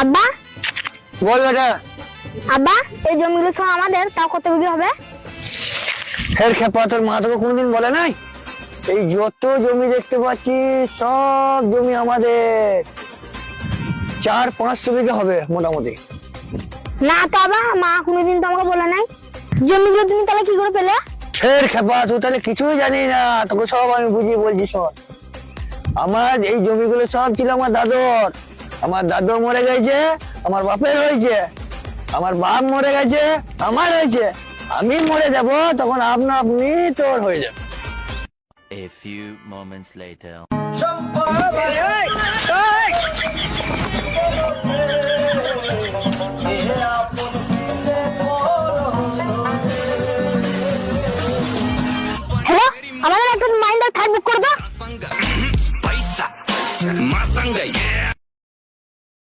আব্বা বল বেটা। আব্বা এই জমিগুলো সব আমাদের, তাও কত বিঘে হবে? ফের খেপা, তোর মা তোকে কোনোদিন বলে নাই? এই যত জমি দেখতে পাচ্ছি সব জমি আমাদের, 400-500 বিঘা হবে মোটামুটি। না তো আব্বা, মা কোনোদিন তো আমাকে বলে নাই। জমিগুলো তুমি তাহলে কি করে পেলে? ফের খেপা, তুই তাহলে কিছুই জানি না, তোকে সব আমি বুঝিয়ে বলছি শোন। আমার এই জমিগুলো সব ছিল আমার দাদুর। আমার দাদু মরে গেছে, আমার বাপের হয়েছে, আমার বাপ মরে গেছে, আমার হয়েছে, আমি মরে যাব তখন আপনা আপনি তোর হয়ে যাবে। A few moments later.